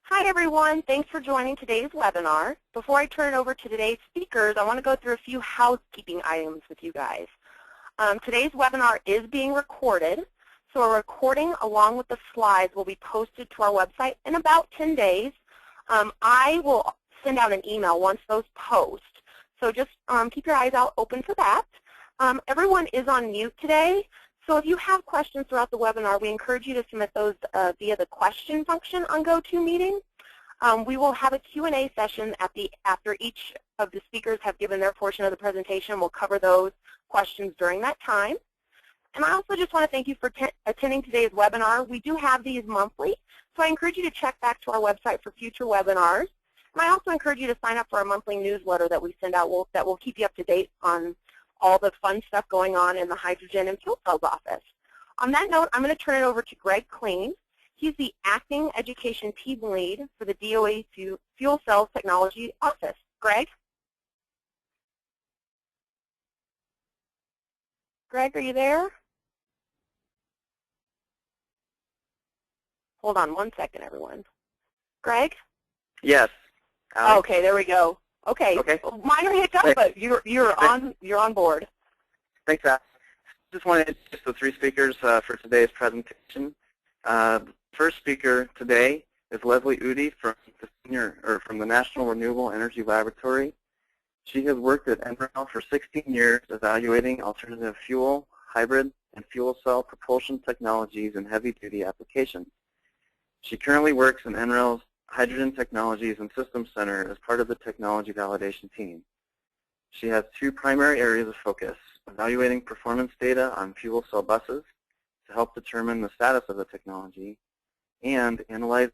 Hi everyone, thanks for joining today's webinar. Before I turn it over to today's speakers, I want to go through a few housekeeping items with you guys. Today's webinar is being recorded, so a recording along with the slides will be posted to our website in about 10 days. I will send out an email once those post, so just keep your eyes out open for that. Everyone is on mute today, so if you have questions throughout the webinar, we encourage you to submit those via the question function on GoToMeeting. We will have a Q&A session after each of the speakers have given their portion of the presentation. We'll cover those questions during that time. And I also just want to thank you for attending today's webinar. We do have these monthly, so I encourage you to check back to our website for future webinars. And I also encourage you to sign up for our monthly newsletter that we send out that will keep you up to date on all the fun stuff going on in the hydrogen and fuel cells office. On that note, I'm going to turn it over to Greg Kleen. He's the Acting Education Team Lead for the DOE Fuel Cells Technology Office. Greg? Greg, are you there? Hold on one second, everyone. Greg? Yes. Oh, okay, there we go. Okay. Minor hiccup, but you're on board. Thanks, Al. Just wanted to introduce the three speakers for today's presentation. First speaker today is Leslie Udy from the National Renewable Energy Laboratory. She has worked at NREL for 16 years evaluating alternative fuel, hybrid, and fuel cell propulsion technologies in heavy-duty applications. She currently works in NREL's Hydrogen Technologies and Systems Center as part of the technology validation team. She has two primary areas of focus: evaluating performance data on fuel cell buses to help determine the status of the technology, and analyze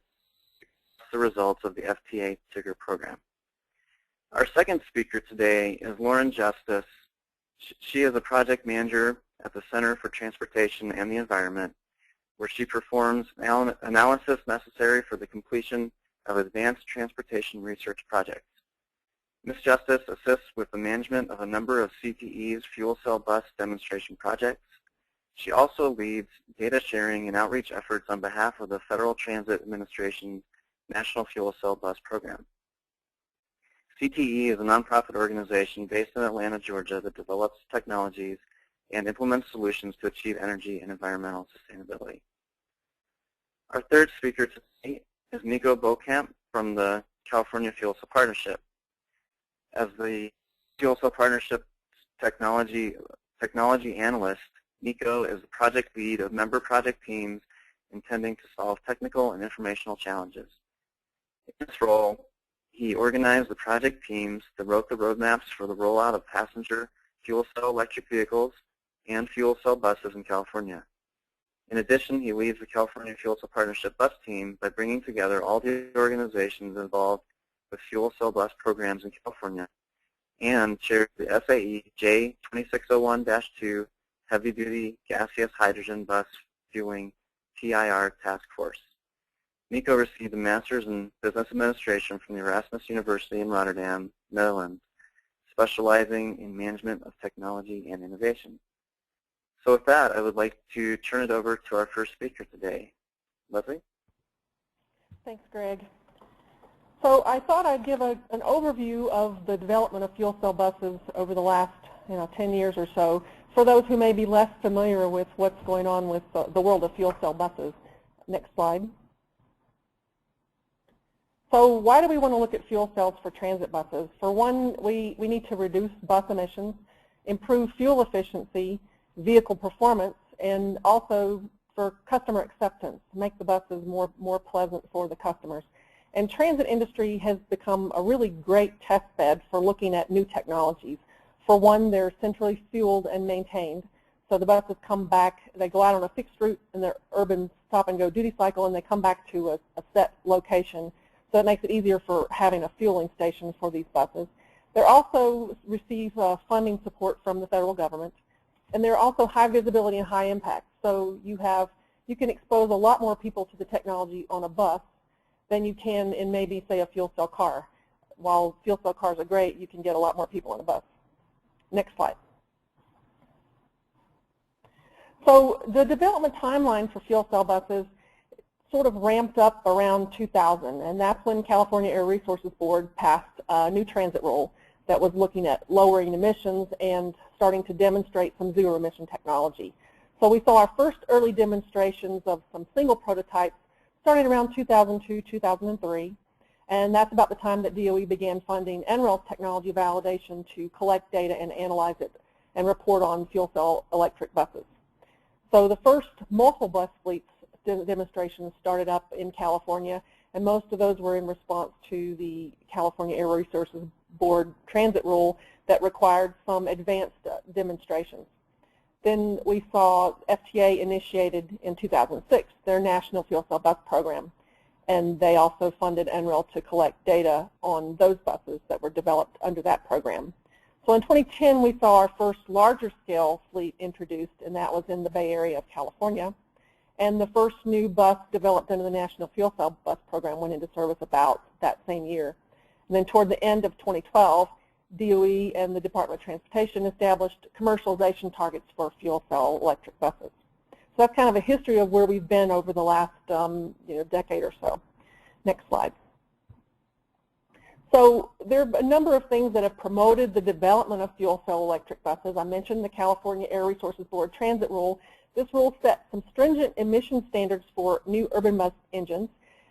the results of the FTA TIGR program. Our second speaker today is Lauren Justice. She is a project manager at the Center for Transportation and the Environment, where she performs analysis necessary for the completion of advanced transportation research projects. Ms. Justice assists with the management of a number of CTE's fuel cell bus demonstration projects. She also leads data sharing and outreach efforts on behalf of the Federal Transit Administration's National Fuel Cell Bus Program. CTE is a nonprofit organization based in Atlanta, Georgia that develops technologies and implements solutions to achieve energy and environmental sustainability. Our third speaker today is Nico Bokamp from the California Fuel Cell Partnership. As the Fuel Cell Partnership technology analyst, Nico is the project lead of member project teams intending to solve technical and informational challenges. In this role, he organized the project teams that wrote the roadmaps for the rollout of passenger fuel cell electric vehicles and fuel cell buses in California. In addition, he leads the California Fuel Cell Partnership bus team by bringing together all the organizations involved with fuel cell bus programs in California, and chairs the SAE J2601-2 Heavy Duty Gaseous Hydrogen Bus Fueling TIR Task Force. Nico received a Master's in Business Administration from the Erasmus University in Rotterdam, Netherlands, specializing in management of technology and innovation. So with that, I would like to turn it over to our first speaker today. Leslie? Thanks, Greg. So I thought I'd give an overview of the development of fuel cell buses over the last 10 years or so for those who may be less familiar with what's going on with the world of fuel cell buses. Next slide. So why do we want to look at fuel cells for transit buses? For one, we need to reduce bus emissions, improve fuel efficiency, vehicle performance, and also for customer acceptance, make the buses more pleasant for the customers. And transit industry has become a really great test bed for looking at new technologies. For one, they're centrally fueled and maintained. So the buses come back, they go out on a fixed route in their urban stop-and-go duty cycle, and they come back to a set location. So it makes it easier for having a fueling station for these buses. They also receive funding support from the federal government. And they're also high visibility and high impact. So you can expose a lot more people to the technology on a bus than you can in maybe, say, a fuel cell car. While fuel cell cars are great, you can get a lot more people on a bus. Next slide. So the development timeline for fuel cell buses sort of ramped up around 2000, and that's when California Air Resources Board passed a new transit rule that was looking at lowering emissions and starting to demonstrate some zero emission technology. So we saw our first early demonstrations of some single prototypes starting around 2002, 2003, and that's about the time that DOE began funding NREL's technology validation to collect data and analyze it and report on fuel cell electric buses. So the first multiple bus fleets demonstrations started up in California, and most of those were in response to the California Air Resources Board transit rule that required some advanced demonstrations. Then we saw FTA initiated in 2006 their National Fuel Cell Bus Program, and they also funded NREL to collect data on those buses that were developed under that program. So in 2010, we saw our first larger scale fleet introduced, and that was in the Bay Area of California. And the first new bus developed under the National Fuel Cell Bus Program went into service about that same year. And then toward the end of 2012, DOE and the Department of Transportation established commercialization targets for fuel cell electric buses. So that's kind of a history of where we've been over the last decade or so. Next slide. So there are a number of things that have promoted the development of fuel cell electric buses. I mentioned the California Air Resources Board transit rule. This rule set some stringent emission standards for new urban bus engines.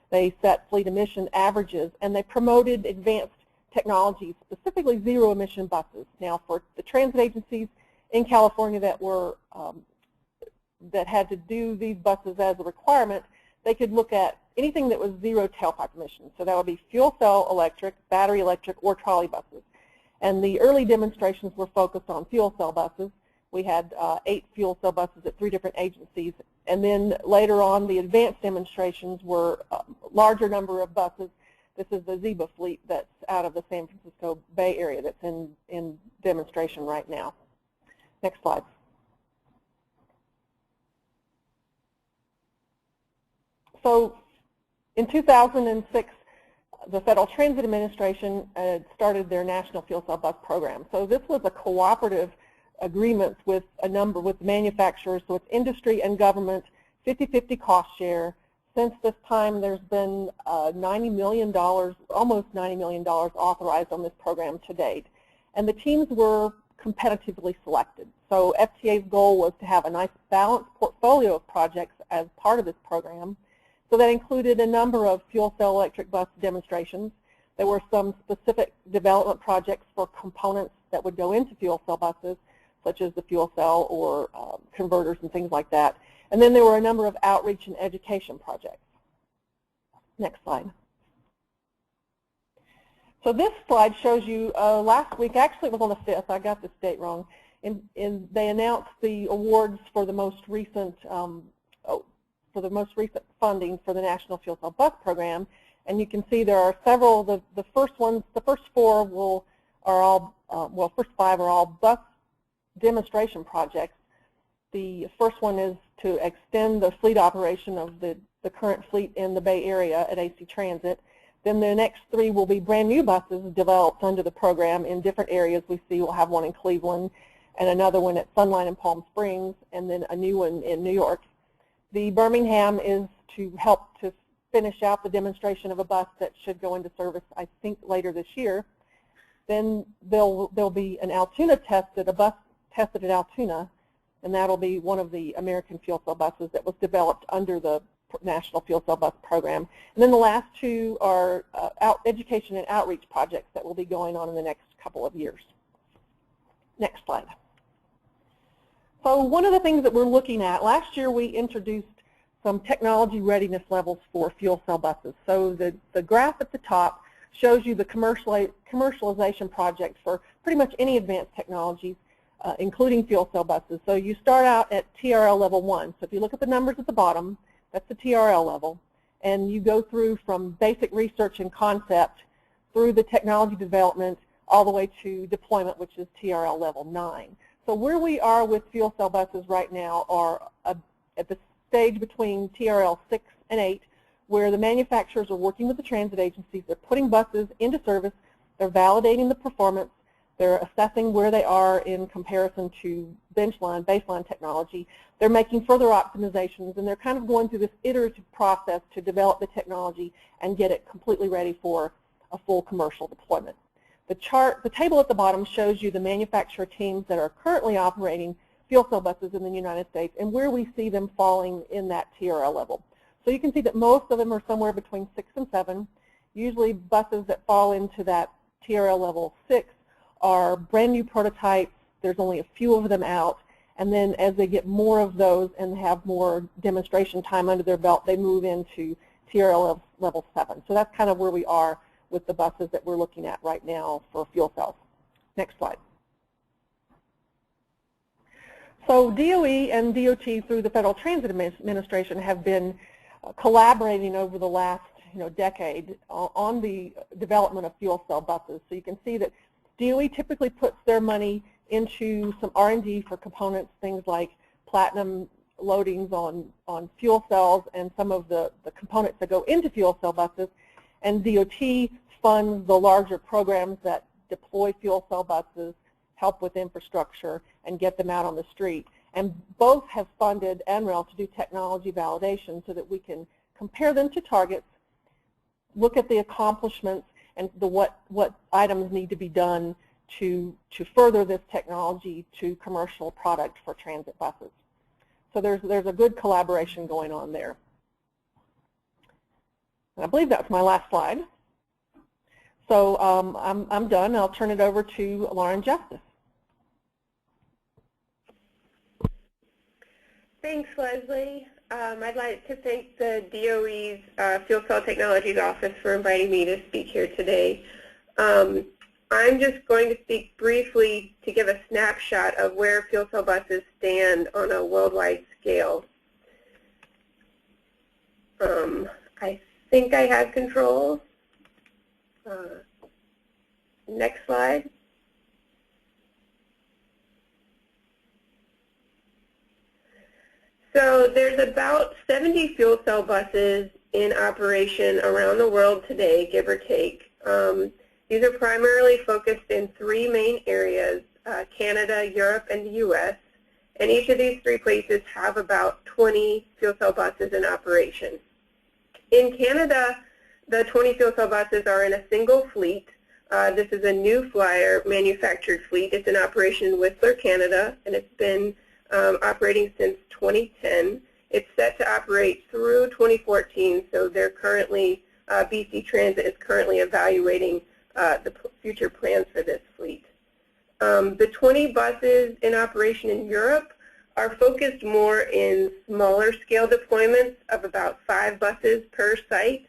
They set fleet emission averages, and they promoted advanced technologies, specifically zero emission buses. Now, for the transit agencies in California that were that had to do these buses as a requirement, they could look at anything that was zero tailpipe emissions. So that would be fuel cell electric, battery electric, or trolley buses. And the early demonstrations were focused on fuel cell buses. We had 8 fuel cell buses at 3 different agencies. And then later on, the advanced demonstrations were a larger number of buses. This is the Zeba fleet that's out of the San Francisco Bay Area that's in demonstration right now. Next slide. So in 2006, the Federal Transit Administration started their National Fuel Cell Bus Program. So this was a cooperative agreement with manufacturers, so it's industry and government, 50-50 cost share. Since this time, there's been $90 million, almost $90 million authorized on this program to date. And the teams were competitively selected. So FTA's goal was to have a nice balanced portfolio of projects as part of this program. So that included a number of fuel cell electric bus demonstrations. There were some specific development projects for components that would go into fuel cell buses, such as the fuel cell or converters and things like that. And then there were a number of outreach and education projects. Next slide. So this slide shows you last week, actually it was on the 5th, I got this date wrong, they announced the awards for the most recent funding for the National Fuel Cell Bus Program, and you can see there are several. The first 4 are all first 5 are all bus demonstration projects. The first one is to extend the fleet operation of the current fleet in the Bay Area at AC Transit. Then the next 3 will be brand new buses developed under the program in different areas. We see we'll have one in Cleveland and another one at Sunline in Palm Springs, and then a new one in New York. The Birmingham is to help to finish out the demonstration of a bus that should go into service, I think, later this year. Then there'll be an Altoona a bus tested at Altoona, and that'll be one of the American fuel cell buses that was developed under the National Fuel Cell Bus Program. And then the last 2 are education and outreach projects that will be going on in the next couple of years. Next slide. So one of the things that we're looking at, last year we introduced some technology readiness levels for fuel cell buses. So the graph at the top shows you the commercialization project for pretty much any advanced technologies, including fuel cell buses. So you start out at TRL level 1. So if you look at the numbers at the bottom, that's the TRL level. And you go through from basic research and concept through the technology development all the way to deployment, which is TRL level 9. So where we are with fuel cell buses right now are at the stage between TRL 6 and 8, where the manufacturers are working with the transit agencies. They're putting buses into service. They're validating the performance. They're assessing where they are in comparison to baseline technology. They're making further optimizations, and they're kind of going through this iterative process to develop the technology and get it completely ready for a full commercial deployment. The table at the bottom shows you the manufacturer teams that are currently operating fuel cell buses in the United States and where we see them falling in that TRL level. So you can see that most of them are somewhere between 6 and 7. Usually buses that fall into that TRL level 6 are brand new prototypes. There's only a few of them out. And then as they get more of those and have more demonstration time under their belt, they move into TRL level 7. So that's kind of where we are with the buses that we're looking at right now for fuel cells. Next slide. So DOE and DOT through the Federal Transit Administration have been collaborating over the last decade on the development of fuel cell buses. So you can see that DOE typically puts their money into some R&D for components, things like platinum loadings on fuel cells and some of the components that go into fuel cell buses, and DOT funds the larger programs that deploy fuel cell buses, help with infrastructure, and get them out on the street. And both have funded NREL to do technology validation so that we can compare them to targets, look at the accomplishments, and what items need to be done to further this technology to commercial product for transit buses. So there's a good collaboration going on there. And I believe that's my last slide. So I'm done. I'll turn it over to Lauren Justice. Thanks, Leslie. I'd like to thank the DOE's Fuel Cell Technologies Office for inviting me to speak here today. I'm just going to speak briefly to give a snapshot of where fuel cell buses stand on a worldwide scale. I think I have control. Next slide. So there's about 70 fuel cell buses in operation around the world today, give or take. These are primarily focused in 3 main areas, Canada, Europe, and the U.S. And each of these 3 places have about 20 fuel cell buses in operation. In Canada, the 20 fuel cell buses are in a single fleet. This is a New Flyer manufactured fleet. It's in operation in Whistler, Canada, and it's been operating since 2010. It's set to operate through 2014, so they're currently, BC Transit is currently evaluating the future plans for this fleet. The 20 buses in operation in Europe are focused more in smaller scale deployments of about 5 buses per site.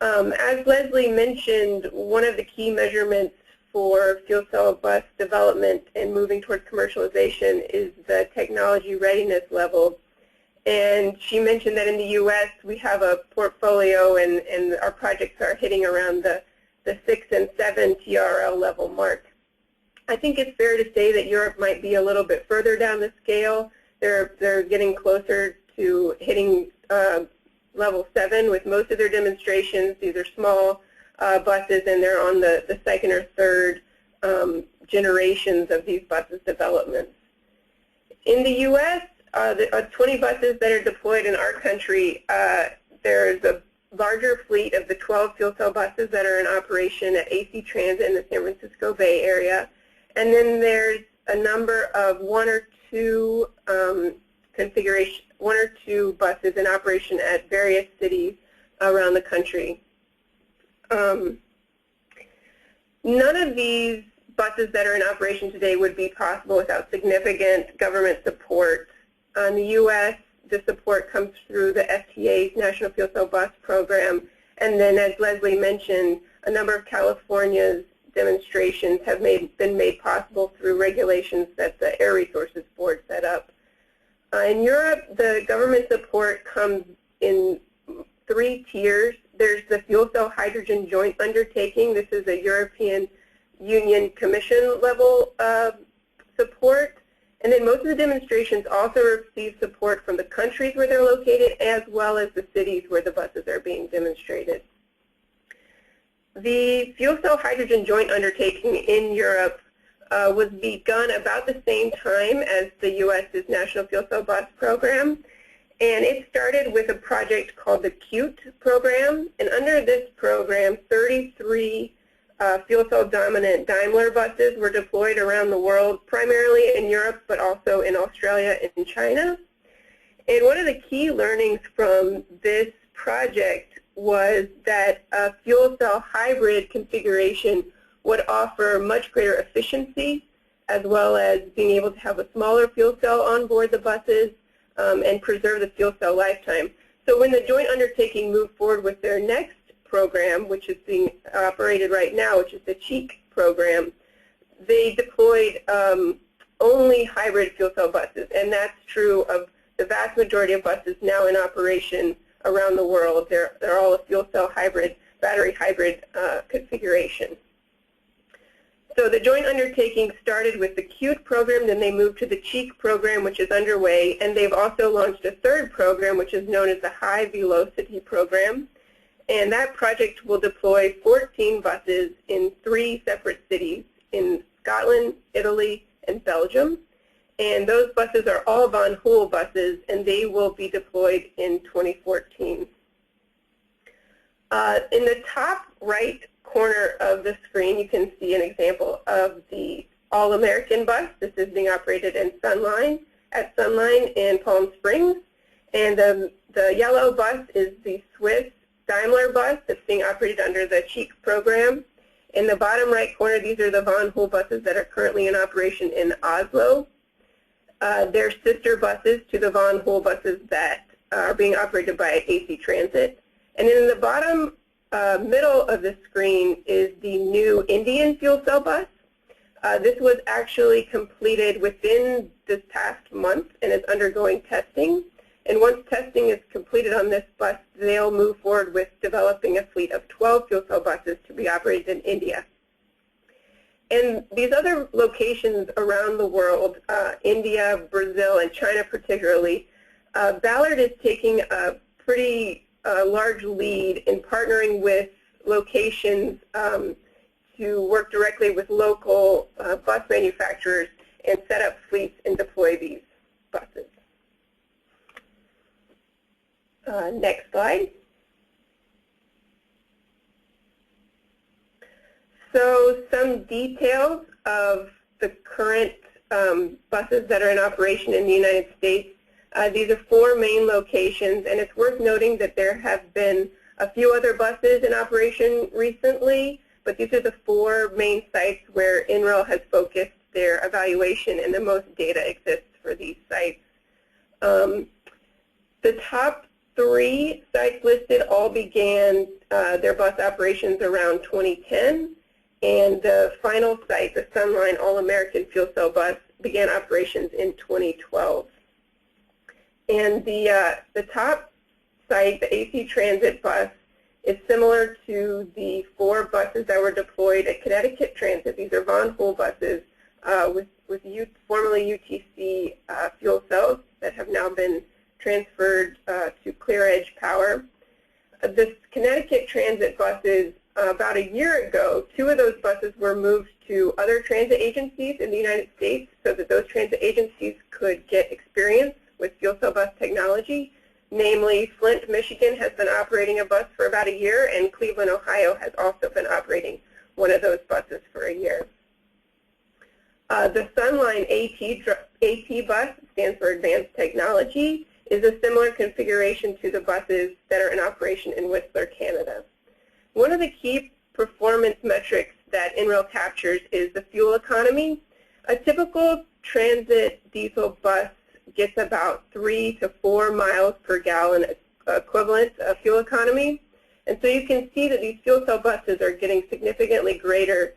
As Leslie mentioned, one of the key measurements for fuel cell bus development and moving towards commercialization is the technology readiness level. And she mentioned that in the U.S. we have a portfolio and our projects are hitting around the 6 and 7 TRL level mark. I think it's fair to say that Europe might be a little bit further down the scale. They're getting closer to hitting level 7 with most of their demonstrations. These are small buses, and they're on the 2nd or 3rd generations of these buses developments. In the U.S., the 20 buses that are deployed in our country, there's a larger fleet of the 12 fuel cell buses that are in operation at AC Transit in the San Francisco Bay Area. And then there's a number of 1 or 2 buses in operation at various cities around the country. None of these buses that are in operation today would be possible without significant government support. In the U.S., the support comes through the FTA's National Fuel Cell Bus Program, and then as Leslie mentioned, a number of California's demonstrations have been made possible through regulations that the Air Resources Board set up. In Europe, the government support comes in 3 tiers. There's the Fuel Cell Hydrogen Joint Undertaking. This is a European Union Commission level support. And then most of the demonstrations also receive support from the countries where they're located as well as the cities where the buses are being demonstrated. The fuel cell hydrogen joint undertaking in Europe was begun about the same time as the U.S.'s National Fuel Cell Bus Program. And it started with a project called the CUTE program. And under this program, 33 fuel cell dominant Daimler buses were deployed around the world, primarily in Europe, but also in Australia and China. And one of the key learnings from this project was that a fuel cell hybrid configuration would offer much greater efficiency, as well as being able to have a smaller fuel cell on board the buses and preserve the fuel cell lifetime. So when the joint undertaking moved forward with their next program, which is being operated right now, which is the CHEEK program, they deployed only hybrid fuel cell buses, and that's true of the vast majority of buses now in operation around the world. They're all a fuel cell hybrid, battery hybrid configuration. So the joint undertaking started with the CUTE program, then they moved to the CHEEK program, which is underway, and they've also launched a third program, which is known as the High Velocity program. And that project will deploy 14 buses in 3 separate cities in Scotland, Italy, and Belgium. And those buses are all Von Hool buses, and they will be deployed in 2014. In the top right corner of the screen, you can see an example of the All-American bus. This is being operated in at Sunline in Palm Springs. And the yellow bus is the Swiss Daimler bus that's being operated under the CHEEK program. In the bottom right corner, these are the Von Hool buses that are currently in operation in Oslo. They're sister buses to the Von Hool buses that are being operated by AC Transit. And in the bottom middle of the screen is the new Indian fuel cell bus. This was actually completed within this past month and is undergoing testing. And once testing is completed on this bus, they'll move forward with developing a fleet of 12 fuel cell buses to be operated in India. And these other locations around the world, India, Brazil, and China particularly, Ballard is taking a pretty large lead in partnering with locations to work directly with local bus manufacturers and set up fleets and deploy these buses. Next slide. So some details of the current buses that are in operation in the United States. These are 4 main locations, and it's worth noting that there have been a few other buses in operation recently, but these are the 4 main sites where NREL has focused their evaluation, and the most data exists for these sites. The top 3 sites listed all began their bus operations around 2010, and the final site, the Sunline All-American Fuel Cell Bus, began operations in 2012. And the top site, the AC Transit bus, is similar to the 4 buses that were deployed at Connecticut Transit. These are Von Hool buses with formerly UTC fuel cells that have now been transferred to Clear Edge Power. The Connecticut Transit buses, about a year ago, 2 of those buses were moved to other transit agencies in the United States so that those transit agencies could get experience with fuel cell bus technology. Namely, Flint, Michigan has been operating a bus for about a year, and Cleveland, Ohio has also been operating one of those buses for a year. The Sunline AT bus, stands for Advanced Technology, is a similar configuration to the buses that are in operation in Whistler, Canada. One of the key performance metrics that NREL captures is the fuel economy. A typical transit diesel bus gets about 3 to 4 miles per gallon equivalent of fuel economy. And so you can see that these fuel cell buses are getting significantly greater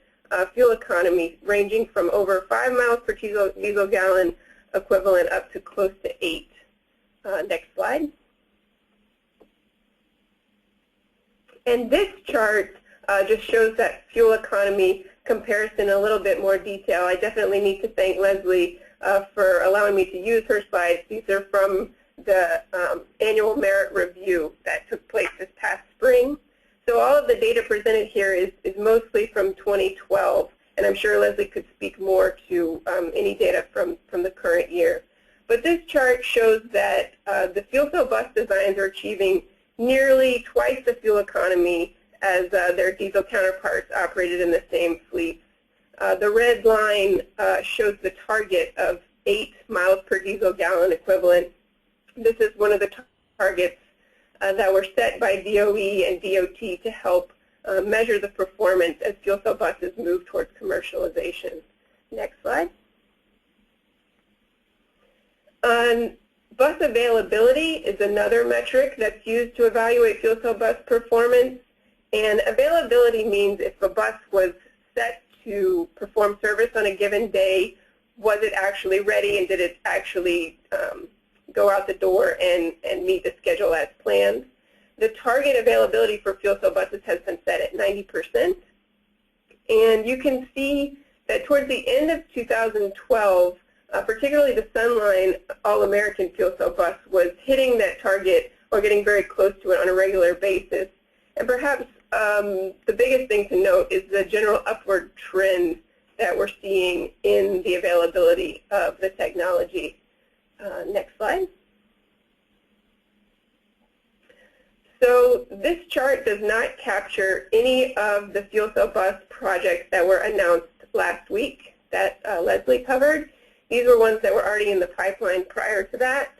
fuel economy, ranging from over 5 miles per diesel gallon equivalent up to close to 8. Next slide. And this chart just shows that fuel economy comparison in a little bit more detail. I definitely need to thank Leslie for allowing me to use her slides. These are from the annual merit review that took place this past spring. So So all of the data presented here is mostly from 2012, and I'm sure Leslie could speak more to any data from the current year. But this chart shows that the fuel cell bus designs are achieving nearly twice the fuel economy as their diesel counterparts operated in the same fleet. The red line shows the target of 8 miles per diesel gallon equivalent. This is one of the targets that were set by DOE and DOT to help measure the performance as fuel cell buses move towards commercialization. Next slide. Bus availability is another metric that's used to evaluate fuel cell bus performance. And availability means if a bus was set to perform service on a given day, was it actually ready and did it actually go out the door and meet the schedule as planned? The target availability for fuel cell buses has been set at 90%. And you can see that towards the end of 2012, particularly the Sunline All-American fuel cell bus was hitting that target or getting very close to it on a regular basis. And perhaps the biggest thing to note is the general upward trend that we're seeing in the availability of the technology. Next slide. So this chart does not capture any of the fuel cell bus projects that were announced last week that Leslie covered. These were ones that were already in the pipeline prior to that.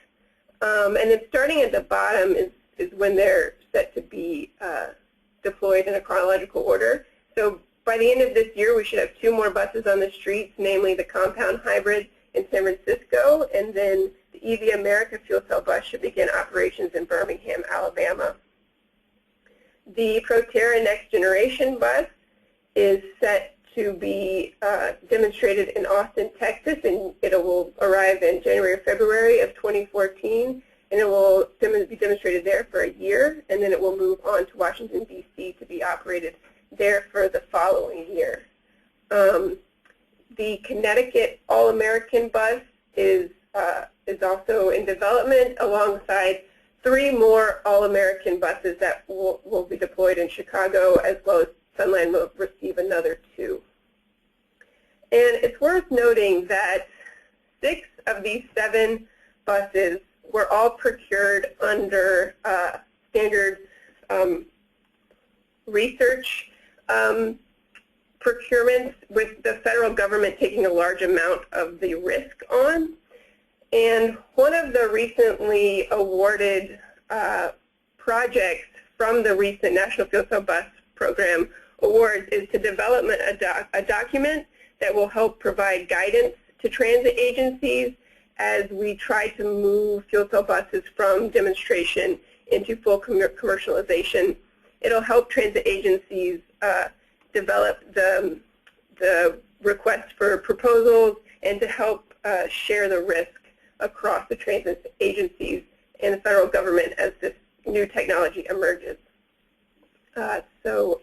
And then starting at the bottom is when they're set to be deployed in a chronological order. So by the end of this year, we should have 2 more buses on the streets, namely the compound hybrid in San Francisco, and then the EV America fuel cell bus should begin operations in Birmingham, Alabama. The Proterra Next Generation bus is set to be demonstrated in Austin, Texas, and it will arrive in January or February of 2014, and it will be demonstrated there for a year, and then it will move on to Washington, D.C. to be operated there for the following year. The Connecticut All-American bus is also in development alongside 3 more All-American buses that will be deployed in Chicago, as well as Sunline will receive another 2. And it's worth noting that 6 of these 7 buses were all procured under standard research procurements, with the federal government taking a large amount of the risk on. And one of the recently awarded projects from the recent National Fuel Cell Bus Program awards is to develop a document that will help provide guidance to transit agencies as we try to move fuel cell buses from demonstration into full commercialization. It'll help transit agencies develop the requests for proposals and to help share the risk across the transit agencies and the federal government as this new technology emerges. So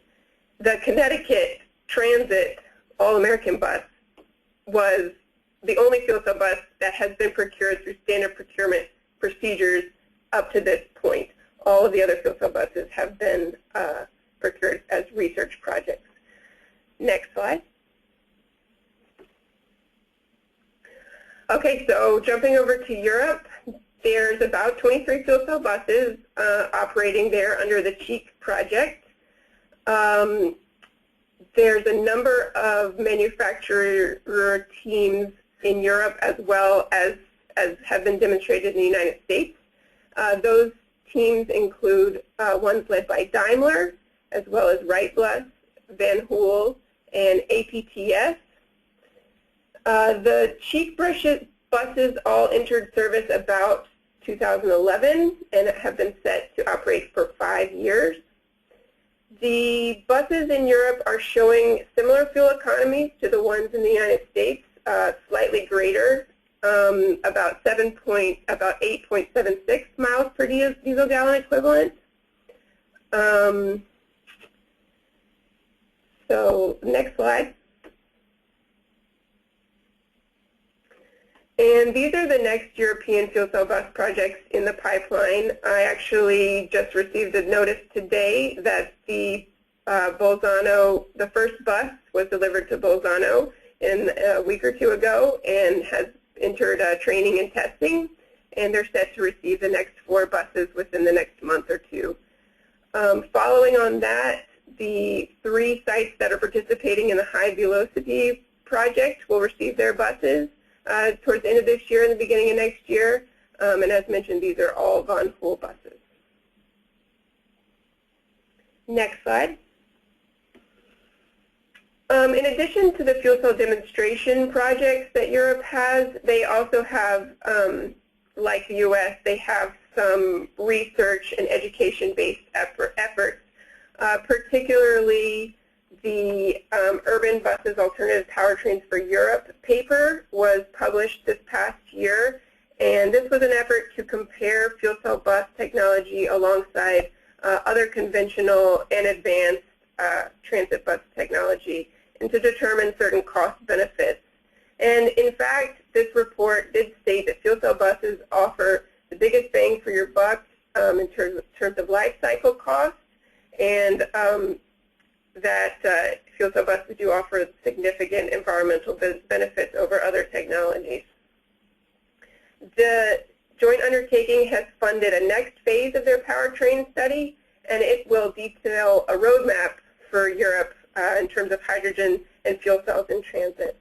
the Connecticut Transit All-American bus was the only fuel cell bus that has been procured through standard procurement procedures up to this point. All of the other fuel cell buses have been procured as research projects. Next slide. Okay, so jumping over to Europe, there's about 23 fuel cell buses operating there under the Cheek project. There's a number of manufacturer teams in Europe as well as have been demonstrated in the United States. Those teams include ones led by Daimler, as well as Wrightbus, Van Hool, and APTS. The Cheek buses all entered service about 2011 and have been set to operate for 5 years. The buses in Europe are showing similar fuel economies to the ones in the United States, slightly greater, about 8.76 miles per diesel gallon equivalent. So next slide. And these are the next European fuel cell bus projects in the pipeline. I actually just received a notice today that the Bolzano, the first bus was delivered to Bolzano a week or two ago and has entered training and testing, and they're set to receive the next 4 buses within the next month or two. Following on that, the 3 sites that are participating in the high velocity project will receive their buses towards the end of this year and the beginning of next year. And as mentioned, these are all Von Hool buses. Next slide. In addition to the fuel cell demonstration projects that Europe has, they also have, like the U.S., they have some research and education-based efforts, particularly the Urban Buses Alternative Powertrains for Europe paper was published this past year, and this was an effort to compare fuel cell bus technology alongside other conventional and advanced transit bus technology, and to determine certain cost benefits. And in fact, this report did state that fuel cell buses offer the biggest bang for your buck in terms of life cycle costs, and that fuel cell buses do offer significant environmental benefits over other technologies. The joint undertaking has funded a next phase of their powertrain study, and it will detail a roadmap for Europe in terms of hydrogen and fuel cells in transit.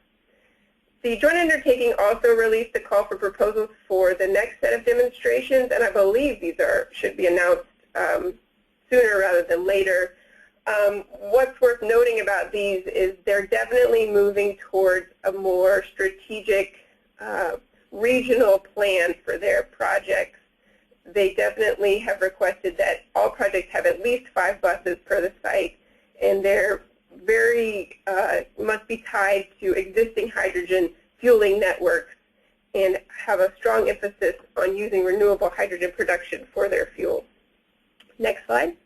The joint undertaking also released a call for proposals for the next set of demonstrations, and I believe these should be announced sooner rather than later. What's worth noting about these is they're definitely moving towards a more strategic regional plan for their projects. They definitely have requested that all projects have at least 5 buses per the site, and they're very must be tied to existing hydrogen fueling networks and have a strong emphasis on using renewable hydrogen production for their fuel. Next slide.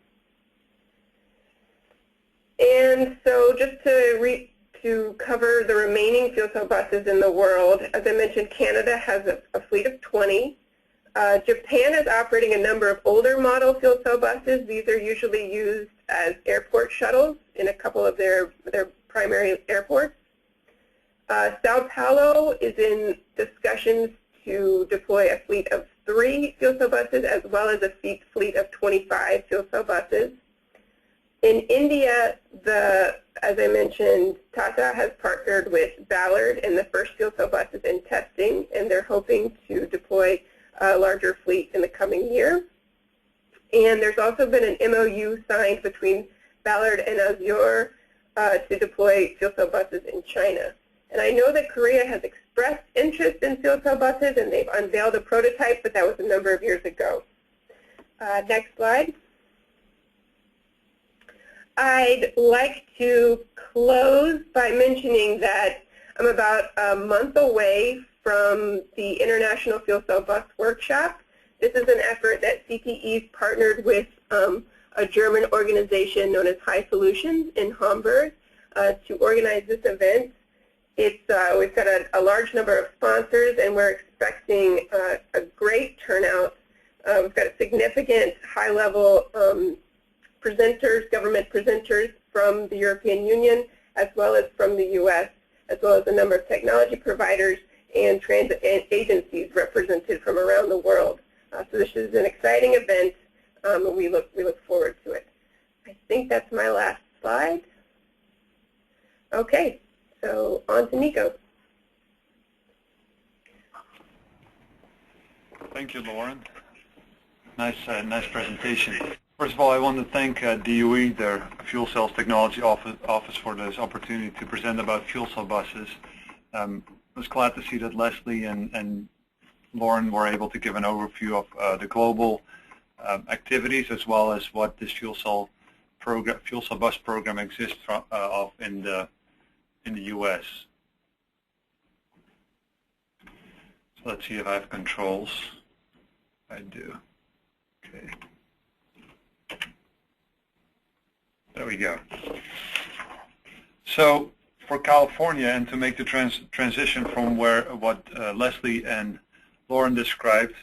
And so just to cover the remaining fuel cell buses in the world, as I mentioned, Canada has a fleet of 20. Japan is operating a number of older model fuel cell buses. These are usually used as airport shuttles in a couple of their primary airports. Sao Paulo is in discussions to deploy a fleet of 3 fuel cell buses as well as a fleet of 25 fuel cell buses. In India, as I mentioned, Tata has partnered with Ballard in the first fuel cell buses in testing, and they're hoping to deploy a larger fleet in the coming year. And there's also been an MOU signed between Ballard and Azure to deploy fuel cell buses in China. And I know that Korea has expressed interest in fuel cell buses, and they've unveiled a prototype, but that was a number of years ago. Next slide. I'd like to close by mentioning that I'm about a month away from the International Fuel Cell Bus Workshop. This is an effort that CTE's partnered with a German organization known as High Solutions in Hamburg to organize this event. We've got a large number of sponsors, and we're expecting a great turnout. We've got a significant high-level presenters, government presenters from the European Union, as well as from the U.S., as well as a number of technology providers and transit agencies represented from around the world. So this is an exciting event, and we look forward to it. I think that's my last slide. Okay, so on to Nico. Thank you, Lauren. Nice presentation. First of all, I want to thank DOE, their Fuel Cells Technology Office, for this opportunity to present about fuel cell buses. I was glad to see that Leslie and Lauren were able to give an overview of the global activities, as well as what this fuel cell bus program exists of in the U.S. So let's see if I have controls. I do. Okay. There we go. So for California, and to make the transition from what Leslie and Lauren described,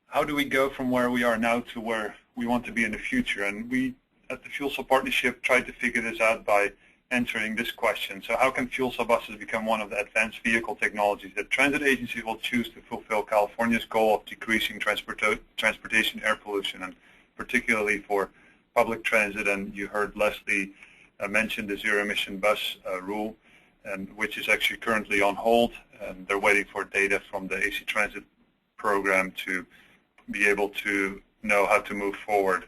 how do we go from where we are now to where we want to be in the future? And we, at the Fuel Cell Partnership, tried to figure this out by answering this question. So how can fuel cell buses become one of the advanced vehicle technologies that transit agencies will choose to fulfill California's goal of decreasing transportation air pollution, and particularly for public transit? And you heard Leslie mention the zero-emission bus rule, and which is actually currently on hold, and they're waiting for data from the AC Transit program to be able to know how to move forward.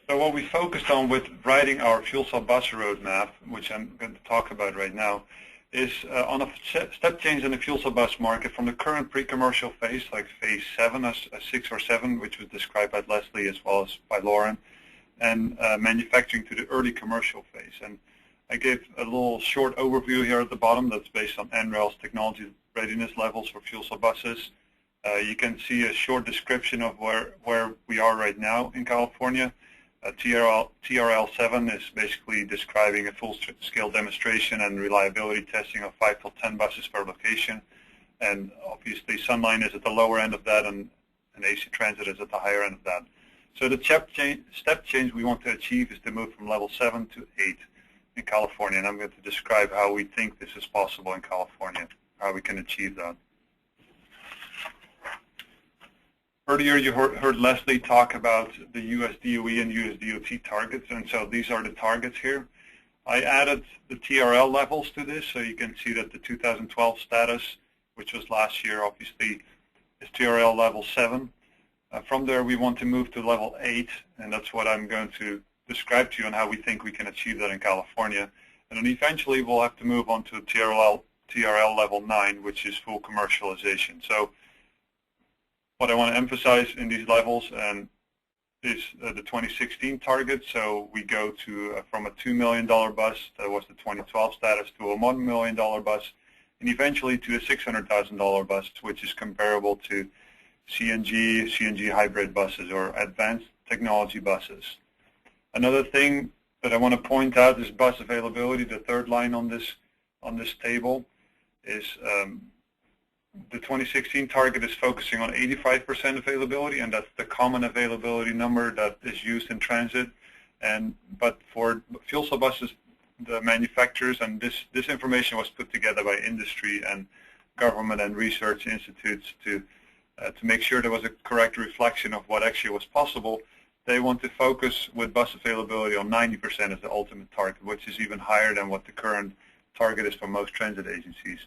So what we focused on with writing our fuel cell bus roadmap, which I'm going to talk about right now, is on a step change in the fuel cell bus market from the current pre-commercial phase, like phase 7, 6 or 7, which was described by Leslie as well as by Lauren, and manufacturing to the early commercial phase. And I gave a little short overview here at the bottom that's based on NREL's technology readiness levels for fuel cell buses. You can see a short description of where we are right now in California. TRL 7 is basically describing a full-scale demonstration and reliability testing of 5 to 10 buses per location. And obviously Sunline is at the lower end of that, and AC Transit is at the higher end of that. So the step change we want to achieve is to move from level 7 to 8 in California. And I'm going to describe how we think this is possible in California, how we can achieve that. Earlier you heard Leslie talk about the US DOE and US DOT targets, and so these are the targets here. I added the TRL levels to this, so you can see that the 2012 status, which was last year, obviously, is TRL level 7. From there we want to move to level 8, and that's what I'm going to describe to you on how we think we can achieve that in California. And then eventually we'll have to move on to TRL level 9, which is full commercialization. So what I want to emphasize in these levels is the 2016 target. So we go to from a $2 million bus, that was the 2012 status, to a $1 million bus, and eventually to a $600,000 bus, which is comparable to CNG hybrid buses or advanced technology buses. Another thing that I want to point out is bus availability. The third line on this table is the 2016 target is focusing on 85% availability, and that's the common availability number that is used in transit. But for fuel cell buses, the manufacturers, and this information was put together by industry and government and research institutes to make sure there was a correct reflection of what actually was possible. They want to focus with bus availability on 90% as the ultimate target, which is even higher than what the current target is for most transit agencies.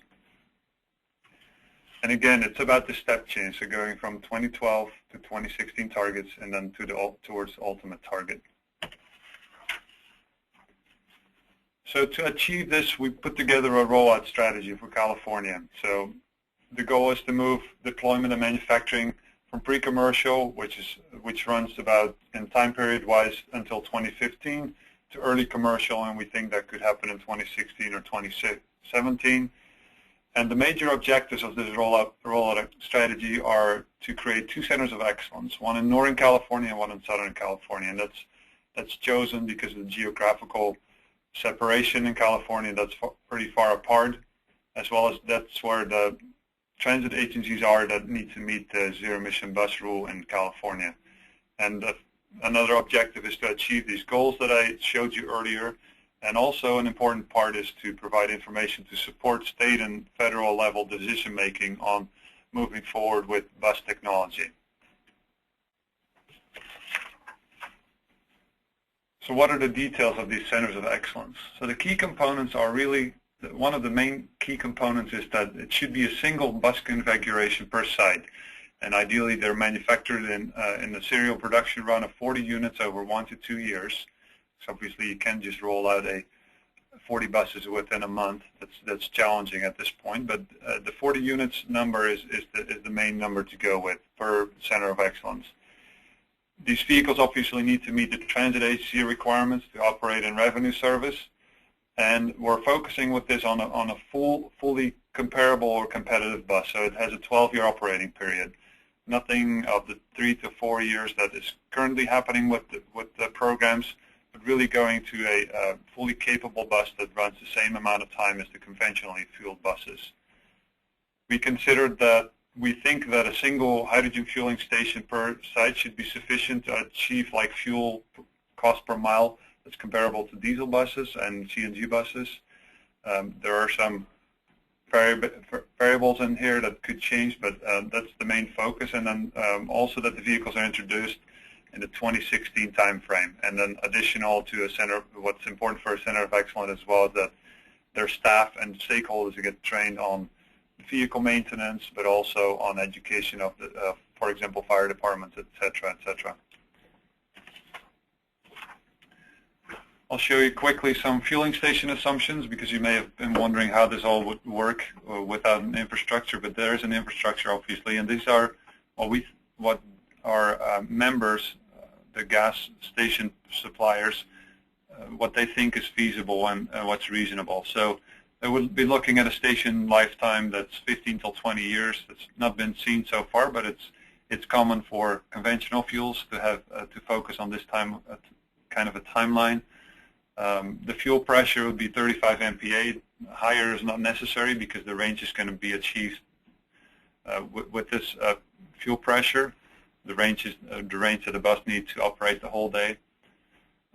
And again, it's about the step change, so going from 2012 to 2016 targets and then towards the ultimate target. So to achieve this, we put together a rollout strategy for California. So the goal is to move deployment and manufacturing from pre-commercial, which runs about in time period-wise until 2015, to early commercial, and we think that could happen in 2016 or 2017. And the major objectives of this rollout strategy are to create 2 centers of excellence, one in Northern California and one in Southern California. And that's chosen because of the geographical separation in California that's pretty far apart, as well as that's where the transit agencies are that need to meet the zero-emission bus rule in California. And another objective is to achieve these goals that I showed you earlier. And also an important part is to provide information to support state and federal level decision making on moving forward with bus technology. So what are the details of these centers of excellence? So the key components are really, one of the main key components is that it should be a single bus configuration per site. And ideally they're manufactured in a serial production run of 40 units over 1 to 2 years. So obviously you can't just roll out 40 buses within a month. That's challenging at this point, but the 40 units number is the main number to go with per center of excellence. These vehicles obviously need to meet the transit agency requirements to operate in revenue service, and we're focusing with this on a fully comparable or competitive bus. So it has a 12-year operating period. nothing of the 3 to 4 years that is currently happening with the programs, but really going to a fully capable bus that runs the same amount of time as the conventionally fueled buses. We considered that we think that a single hydrogen fueling station per site should be sufficient to achieve like fuel cost per mile that's comparable to diesel buses and CNG buses. There are some variables in here that could change, but that's the main focus. And then also that the vehicles are introduced in the 2016 timeframe. And then additional to a center, what's important for a center of excellence as well is that their staff and stakeholders get trained on vehicle maintenance, but also on education of the, for example, fire departments, et cetera, et cetera. I'll show you quickly some fueling station assumptions because you may have been wondering how this all would work without an infrastructure, but there is an infrastructure obviously, and these are what our members, the gas station suppliers, what they think is feasible and what's reasonable. So they would be looking at a station lifetime that's 15 till 20 years. That's not been seen so far, but it's common for conventional fuels to have to focus on this time kind of a timeline. The fuel pressure would be 35 MPa. Higher is not necessary because the range is going to be achieved with this fuel pressure. The range that the bus needs to operate the whole day.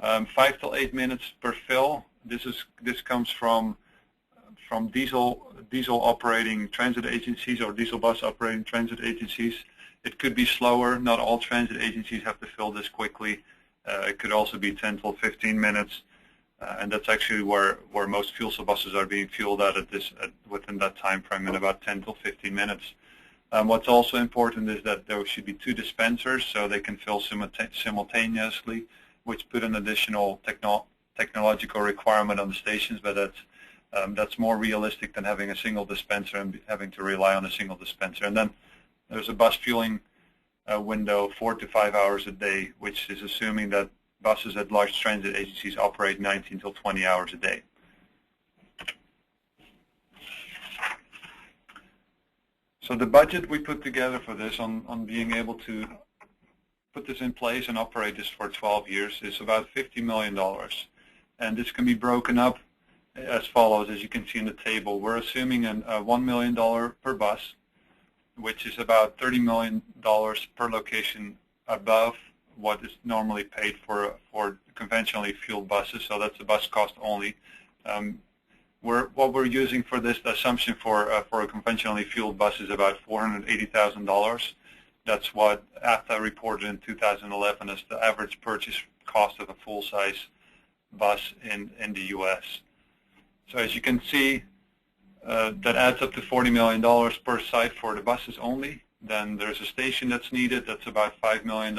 5 till 8 minutes per fill. This comes from diesel operating transit agencies or diesel bus operating transit agencies. It could be slower. Not all transit agencies have to fill this quickly. It could also be 10 till 15 minutes. And that's actually where most fuel cell buses are being fueled at within that time frame in about 10 till 15 minutes. What's also important is that there should be 2 dispensers so they can fill simultaneously, which put an additional technological requirement on the stations, but that's more realistic than having a single dispenser and having to rely on a single dispenser. And then there's a bus fueling window 4 to 5 hours a day, which is assuming that buses at large transit agencies operate 19 till 20 hours a day. So the budget we put together for this on being able to put this in place and operate this for 12 years is about $50 million. And this can be broken up as follows, as you can see in the table. We're assuming a $1 million per bus, which is about $30 million per location above what is normally paid for conventionally fueled buses, so that's the bus cost only. What we're using for this assumption for a conventionally fueled bus is about $480,000. That's what AFTA reported in 2011 as the average purchase cost of a full-size bus in the U.S. So as you can see, that adds up to $40 million per site for the buses only. Then there's a station that's needed. That's about $5 million.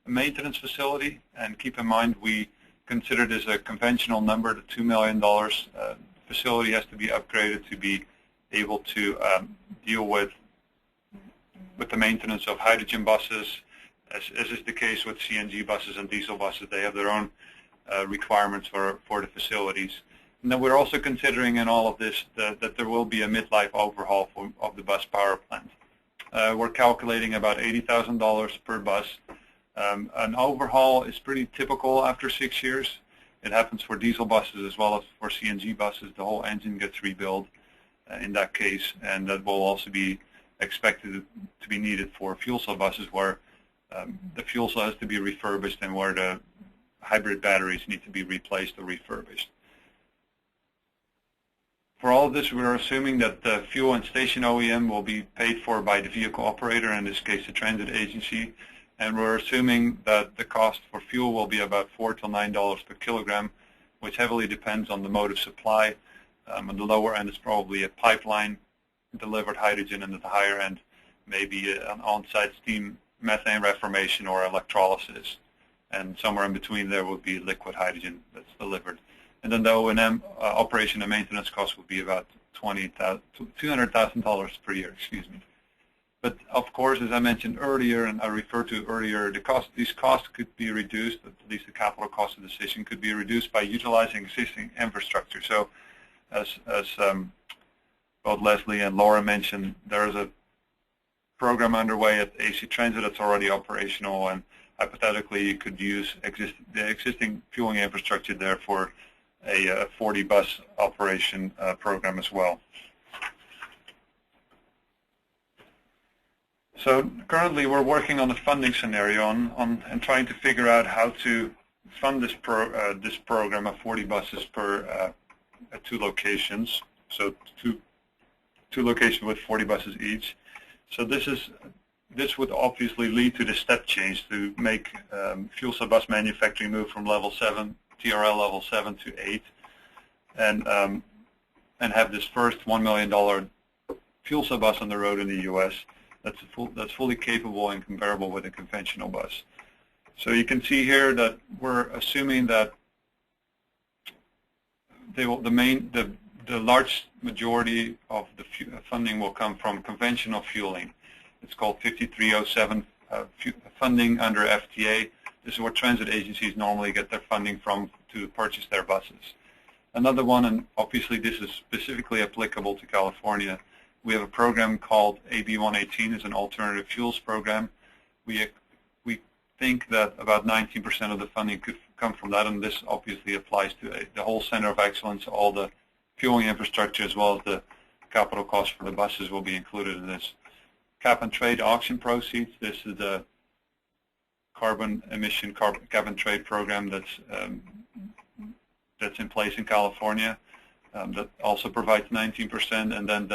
A maintenance facility, and keep in mind we consider this a conventional number, the $2 million. Facility has to be upgraded to be able to deal with the maintenance of hydrogen buses, as is the case with CNG buses and diesel buses. They have their own requirements for the facilities. And then we're also considering in all of this that there will be a midlife overhaul of the bus power plant. We're calculating about $80,000 per bus. An overhaul is pretty typical after 6 years. It happens for diesel buses as well as for CNG buses. The whole engine gets rebuilt in that case, and that will also be expected to be needed for fuel cell buses where the fuel cell has to be refurbished and where the hybrid batteries need to be replaced or refurbished. For all of this, we're assuming that the fuel and station OEM will be paid for by the vehicle operator, in this case the transit agency, and we're assuming that the cost for fuel will be about $4 to $9 per kilogram, which heavily depends on the mode of supply. On the lower end is probably a pipeline delivered hydrogen, and at the higher end maybe an on-site steam methane reformation or electrolysis. And somewhere in between there would be liquid hydrogen that's delivered. And then the O&M operation and maintenance cost would be about $200,000 per year, excuse me. But of course, as I mentioned earlier, and I referred to earlier, these costs could be reduced, at least the capital cost of the station could be reduced by utilizing existing infrastructure. So as both Leslie and Laura mentioned, there is a program underway at AC Transit that's already operational, and hypothetically you could use the existing fueling infrastructure there for a 40 bus operation program as well. So currently we're working on a funding scenario and trying to figure out how to fund this program of 40 buses per 2 locations. So two locations with 40 buses each. So this would obviously lead to the step change to make fuel cell bus manufacturing move from level 7, TRL level 7 to 8, and have this first $1 million fuel cell bus on the road in the U.S. that's fully capable and comparable with a conventional bus. So you can see here that we're assuming that the large majority of the funding will come from conventional fueling. It's called 5307 funding under FTA. This is where transit agencies normally get their funding from to purchase their buses. Another one, and obviously this is specifically applicable to California, we have a program called AB 118. It's an alternative fuels program. We think that about 19% of the funding could come from that, and this obviously applies to the whole center of excellence. All the fueling infrastructure as well as the capital costs for the buses will be included in this. Cap and trade auction proceeds. This is the carbon emission cap and trade program that's in place in California that also provides 19%. And then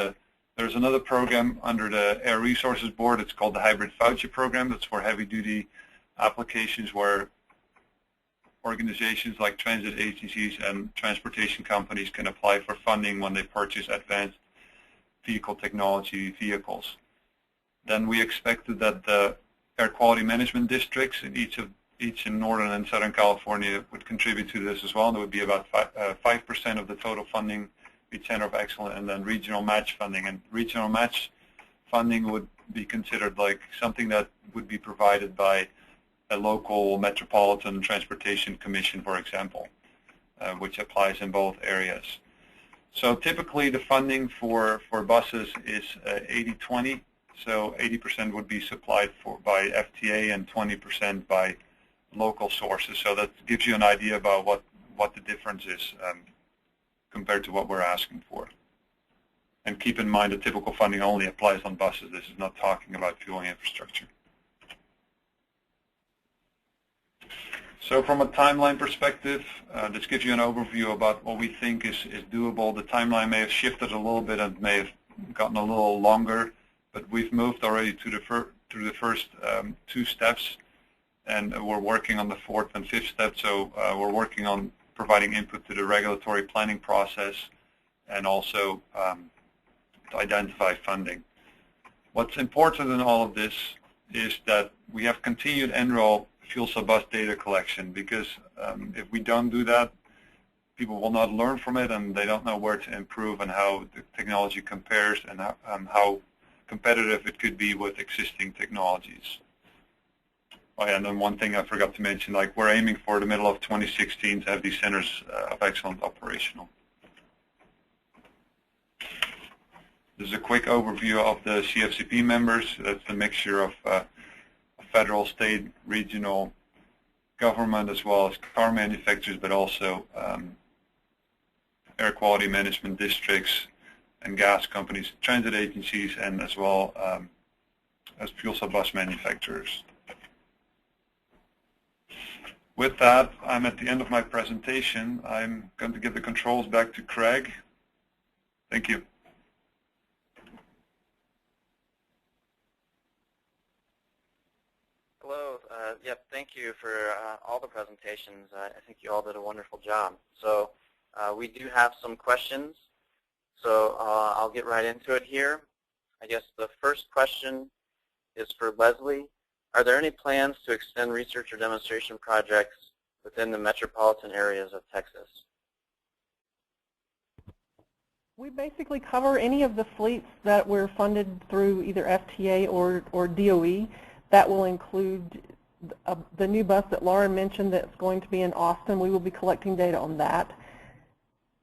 there's another program under the Air Resources Board. It's called the Hybrid Voucher Program. That's for heavy-duty applications where organizations like transit agencies and transportation companies can apply for funding when they purchase advanced vehicle technology vehicles. Then we expected that the air quality management districts in each in Northern and Southern California would contribute to this as well. And it would be about 5% of the total funding, each center of excellence, and then regional match funding. And regional match funding would be considered like something that would be provided by a local metropolitan transportation commission, for example, which applies in both areas. So typically the funding for buses is 80-20. So 80% would be supplied by FTA and 20% by local sources. So that gives you an idea about what the difference is compared to what we're asking for. And keep in mind the typical funding only applies on buses. This is not talking about fueling infrastructure. So from a timeline perspective, this gives you an overview about what we think is doable. The timeline may have shifted a little bit and may have gotten a little longer, but we've moved already through the first 2 steps, and we're working on the 4th and 5th step. So we're working on providing input to the regulatory planning process and also to identify funding. What's important in all of this is that we have continued NREL fuel cell bus data collection, because if we don't do that, people will not learn from it and they don't know where to improve and how the technology compares and how competitive it could be with existing technologies. Oh yeah, and then one thing I forgot to mention, like we're aiming for the middle of 2016 to have these centers of excellence operational. This is a quick overview of the CFCP members. That's a mixture of federal, state, regional government, as well as car manufacturers, but also air quality management districts and gas companies, transit agencies, and as well as fuel cell bus manufacturers. With that, I'm at the end of my presentation. I'm going to give the controls back to Craig. Thank you. Hello. Yep, thank you for all the presentations. I think you all did a wonderful job. So we do have some questions. So I'll get right into it here. I guess the first question is for Leslie. Are there any plans to extend research or demonstration projects within the metropolitan areas of Texas? We basically cover any of the fleets that we're funded through either FTA or DOE. That will include the new bus that Lauren mentioned that's going to be in Austin. We will be collecting data on that.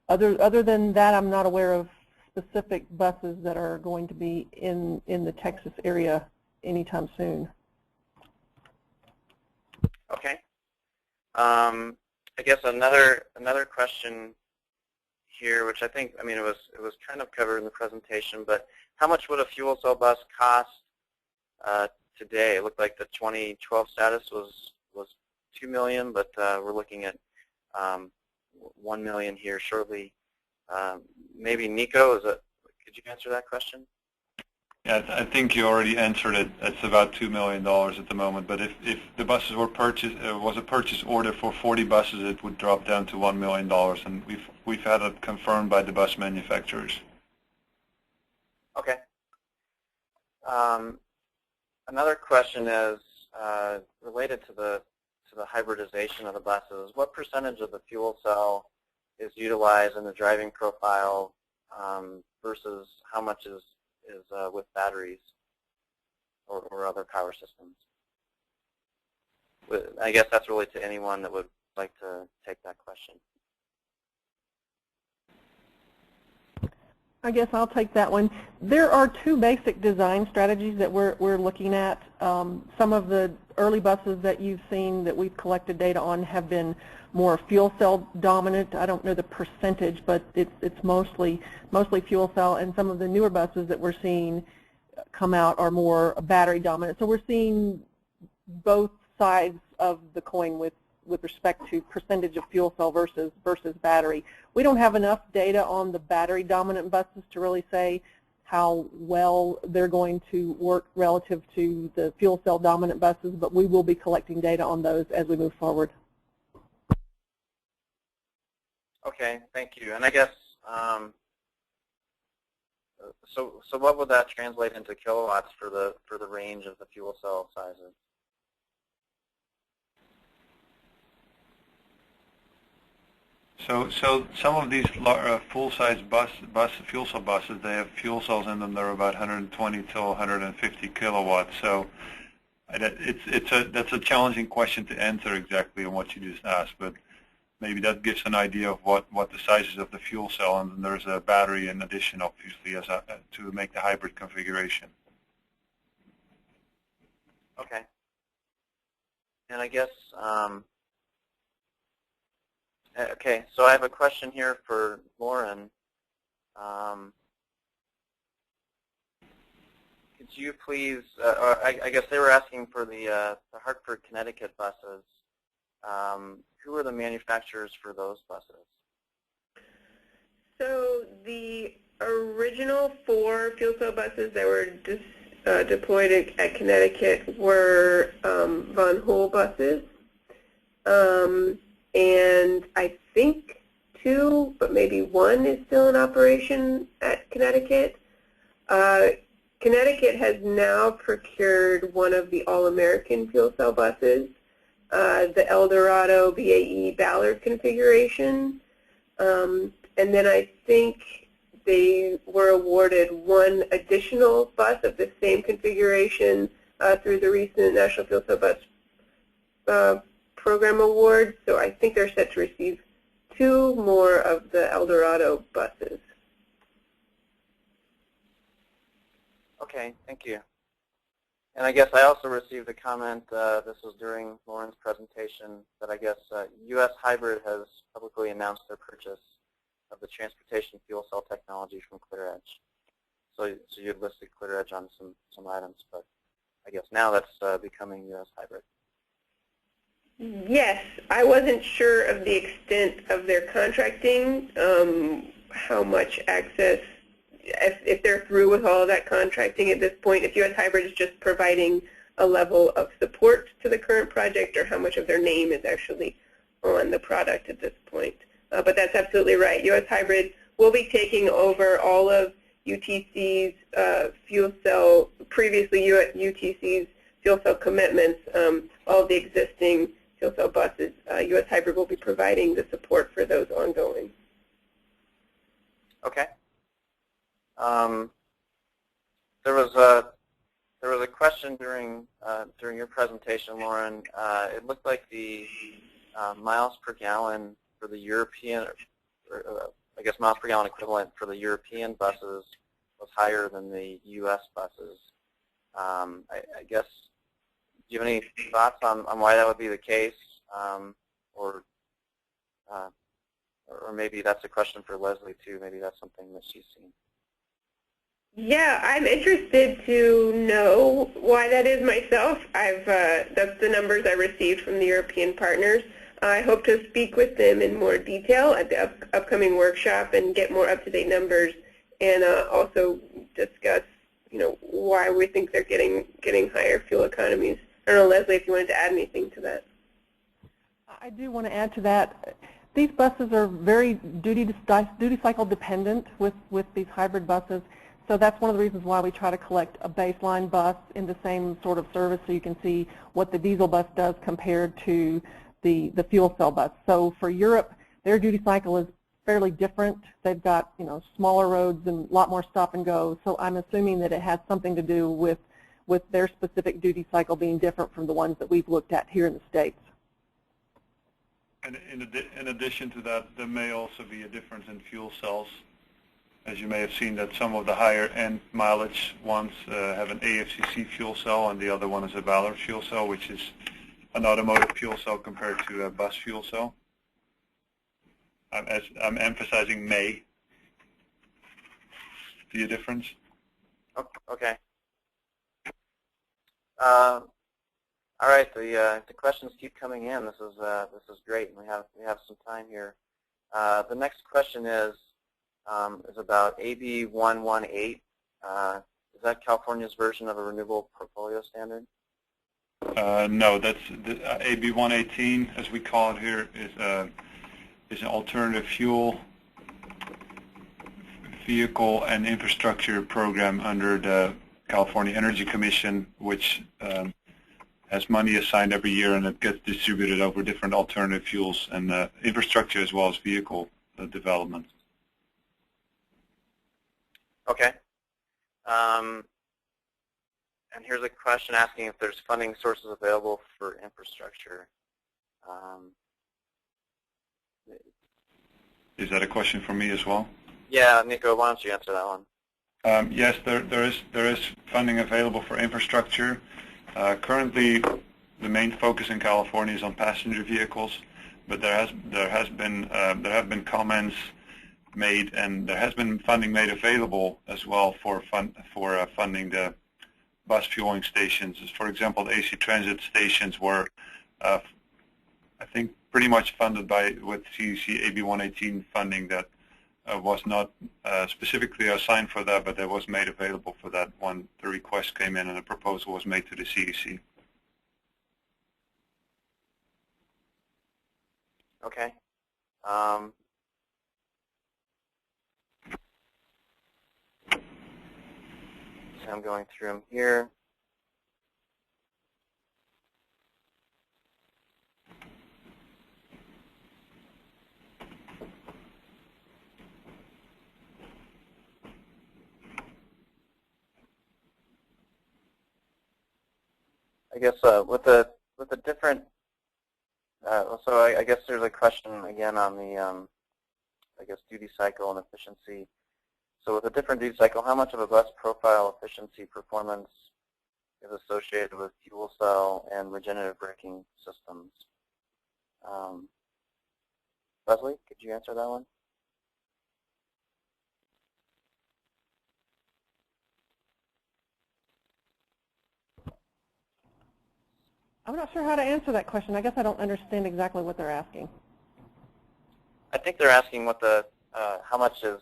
Other than that, I'm not aware of specific buses that are going to be in the Texas area anytime soon. Okay. I guess another question here, which I think, I mean, it was kind of covered in the presentation, but how much would a fuel cell bus cost today? It looked like the 2012 status was $2 million, but we're looking at $1 million here shortly. Maybe Nico, could you answer that question? Yeah, I think you already answered it. It's about $2 million at the moment. But if the buses were purchased, was a purchase order for 40 buses, it would drop down to $1 million, and we've had it confirmed by the bus manufacturers. Okay. Another question is related to the hybridization of the buses. What percentage of the fuel cell is utilized in the driving profile versus how much is with batteries or other power systems? I guess that's really to anyone that would like to take that question. I guess I'll take that one. There are two basic design strategies that we're looking at. Some of the early buses that you've seen that we've collected data on have been more fuel cell dominant. I don't know the percentage, but it's mostly fuel cell, and some of the newer buses that we're seeing come out are more battery dominant. So we're seeing both sides of the coin with respect to percentage of fuel cell versus battery. We don't have enough data on the battery dominant buses to really say how well they're going to work relative to the fuel cell dominant buses, but we will be collecting data on those as we move forward. Okay, thank you. And I guess, so what would that translate into kilowatts for the range of the fuel cell sizes? So some of these full-size fuel cell buses, they have fuel cells in them that are about 120 to 150 kilowatts. So that's a challenging question to answer exactly on what you just asked, but maybe that gives an idea of what the size is of the fuel cell, and then there's a battery in addition, obviously, to make the hybrid configuration. Okay. And I guess, okay, so I have a question here for Lauren. Could you please, I guess they were asking for the Hartford, Connecticut buses. Who are the manufacturers for those buses? So the original 4 fuel cell buses that were deployed at Connecticut were Von Hohl buses. And I think 2, but maybe 1 is still in operation at Connecticut. Connecticut has now procured one of the All-American fuel cell buses, the Eldorado BAE Ballard configuration. And then I think they were awarded 1 additional bus of the same configuration through the recent National Fuel Cell Bus Program Award. So I think they're set to receive 2 more of the Eldorado buses. Okay, thank you. And I guess I also received a comment, this was during Lauren's presentation, that I guess U.S. Hybrid has publicly announced their purchase of the transportation fuel cell technology from ClearEdge. So you had listed ClearEdge on some items, but I guess now that's becoming U.S. Hybrid. Yes, I wasn't sure of the extent of their contracting, how much access, if they're through with all of that contracting at this point, if U.S. Hybrid is just providing a level of support to the current project, or how much of their name is actually on the product at this point. But that's absolutely right. U.S. Hybrid will be taking over all of UTC's fuel cell, previously UTC's fuel cell commitments, all of the existing fuel cell buses. U.S. Hybrid will be providing the support for those ongoing. Okay. There was a question during your presentation, Lauren. It looked like the miles per gallon for the European, or I guess miles per gallon equivalent for the European buses was higher than the U.S. buses. I guess, do you have any thoughts on why that would be the case? Or maybe that's a question for Leslie too. Maybe that's something that she's seen. Yeah, I'm interested to know why that is myself. That's the numbers I received from the European partners. I hope to speak with them in more detail at the upcoming workshop and get more up-to-date numbers, and also discuss, why we think they're getting higher fuel economies. I don't know, Leslie, if you wanted to add anything to that. I do want to add to that. These buses are very duty cycle dependent with these hybrid buses. So that's one of the reasons why we try to collect a baseline bus in the same sort of service, so you can see what the diesel bus does compared to the fuel cell bus. So for Europe, their duty cycle is fairly different. They've got smaller roads and a lot more stop and go. So I'm assuming that it has something to do with their specific duty cycle being different from the ones that we've looked at here in the States. And in addition to that, there may also be a difference in fuel cells. As you may have seen, that some of the higher end mileage ones have an AFCC fuel cell, and the other one is a Valor fuel cell, which is an automotive fuel cell compared to a bus fuel cell. I'm emphasizing may. See a difference? Okay. All right. The questions keep coming in. This is great. We have some time here. The next question is about AB 118. Is that California's version of a renewable portfolio standard? No, that's AB 118, as we call it here, is an alternative fuel vehicle and infrastructure program under the California Energy Commission, which has money assigned every year, and it gets distributed over different alternative fuels and infrastructure as well as vehicle development. Okay. And here's a question asking if there's funding sources available for infrastructure. Is that a question for me as well? Yeah, Nico, why don't you answer that one? Yes, there is funding available for infrastructure. Currently, the main focus in California is on passenger vehicles, but there have been comments made, and there has been funding made available as well for funding the bus fueling stations. For example, the AC transit stations were, I think, pretty much funded with CEC AB 118 funding that was not specifically assigned for that, but that was made available for that when the request came in and a proposal was made to the CEC. Okay. So I'm going through them here. I guess with the different, so I guess there's a question again on the, I guess, duty cycle and efficiency. So with a different duty cycle, how much of a bus profile efficiency performance is associated with fuel cell and regenerative braking systems? Leslie, could you answer that one? I'm not sure how to answer that question. I guess I don't understand exactly what they're asking. I think they're asking what the how much is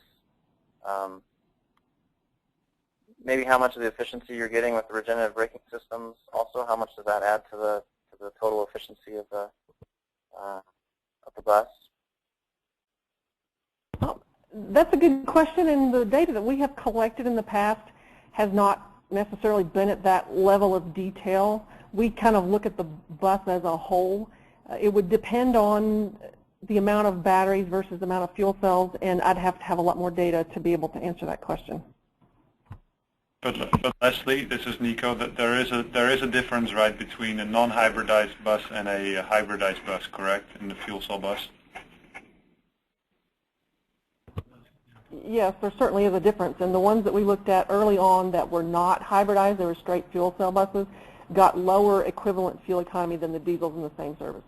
maybe how much of the efficiency you're getting with the regenerative braking systems. Also, how much does that add to the total efficiency of the bus? That's a good question, and the data that we have collected in the past has not necessarily been at that level of detail. We kind of look at the bus as a whole. It would depend on the amount of batteries versus the amount of fuel cells, and I'd have to have a lot more data to be able to answer that question. But Leslie, this is Nico. That there is a difference, right, between a non-hybridized bus and a hybridized bus, correct, in the fuel cell bus? Yes, there certainly is a difference. And the ones that we looked at early on that were not hybridized, they were straight fuel cell buses, got lower equivalent fuel economy than the diesels in the same service.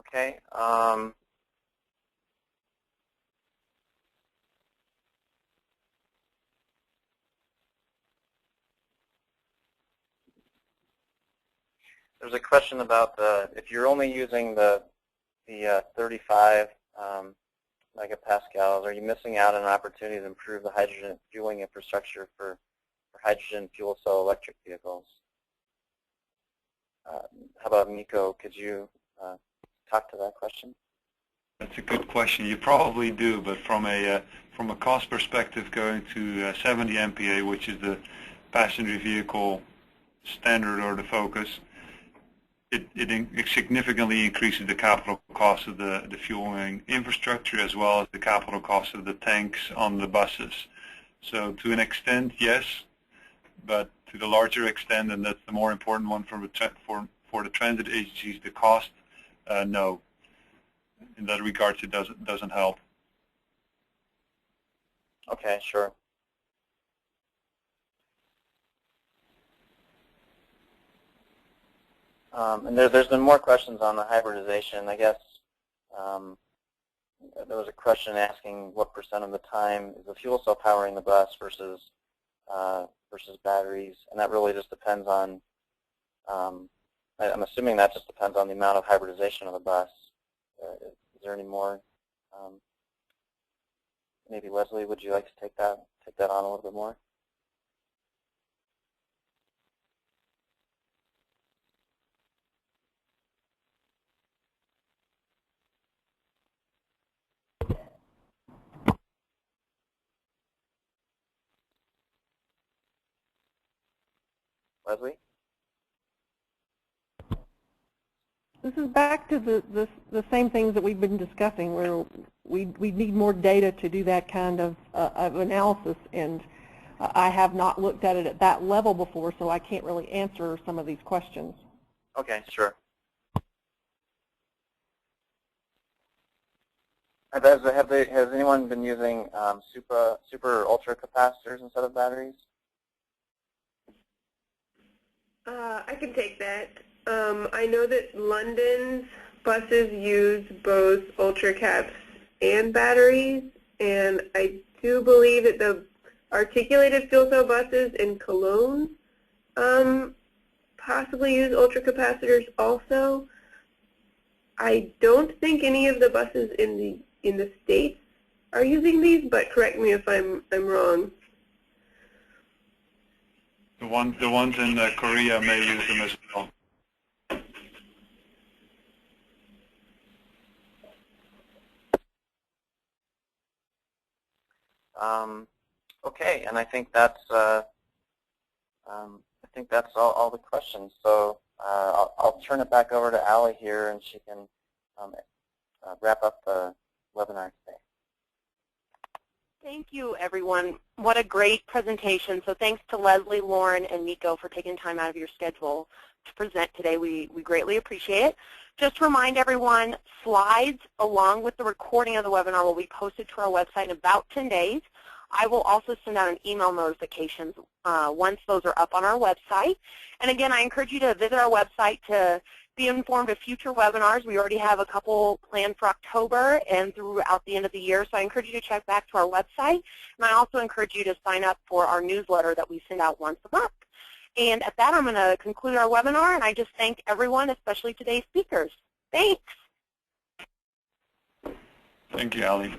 Okay. There's a question about if you're only using the 35 megapascals, are you missing out on an opportunity to improve the hydrogen fueling infrastructure for hydrogen fuel cell electric vehicles? How about Nico? Could you talk to that question? That's a good question. You probably do, but from a cost perspective, going to 70 MPa, which is the passenger vehicle standard or the focus, it significantly increases the capital cost of the fueling infrastructure as well as the capital cost of the tanks on the buses. So to an extent, yes, but to the larger extent, and that's the more important one for the transit agencies, the cost, no. In that regard, it doesn't help. Okay, sure. And there's been more questions on the hybridization. I guess there was a question asking what % of the time is the fuel cell powering the bus versus batteries, and that really just depends on. I'm assuming that just depends on the amount of hybridization of the bus. Is there any more? Maybe Leslie, would you like to take that on a little bit more? Leslie? This is back to the same things that we've been discussing, where we need more data to do that kind of analysis, and I have not looked at it at that level before, so I can't really answer some of these questions. Okay, sure. Has anyone been using super ultra capacitors instead of batteries? I can take that. I know that London's buses use both ultra caps and batteries, and I do believe that the articulated fuel cell buses in Cologne possibly use ultra capacitors also. I don't think any of the buses in the States are using these, but correct me if I'm wrong. The ones in Korea may use them as well. Okay, and I think that's all the questions. So I'll turn it back over to Allie here, and she can wrap up the webinar today. Thank you, everyone. What a great presentation. So thanks to Leslie, Lauren, and Nico for taking time out of your schedule to present today. We greatly appreciate it. Just to remind everyone, slides along with the recording of the webinar will be posted to our website in about 10 days. I will also send out an email notifications once those are up on our website. And again, I encourage you to visit our website to be informed of future webinars. We already have a couple planned for October and throughout the end of the year, so I encourage you to check back to our website. And I also encourage you to sign up for our newsletter that we send out once a month. And at that, I'm going to conclude our webinar, and I just thank everyone, especially today's speakers. Thanks. Thank you, Allie.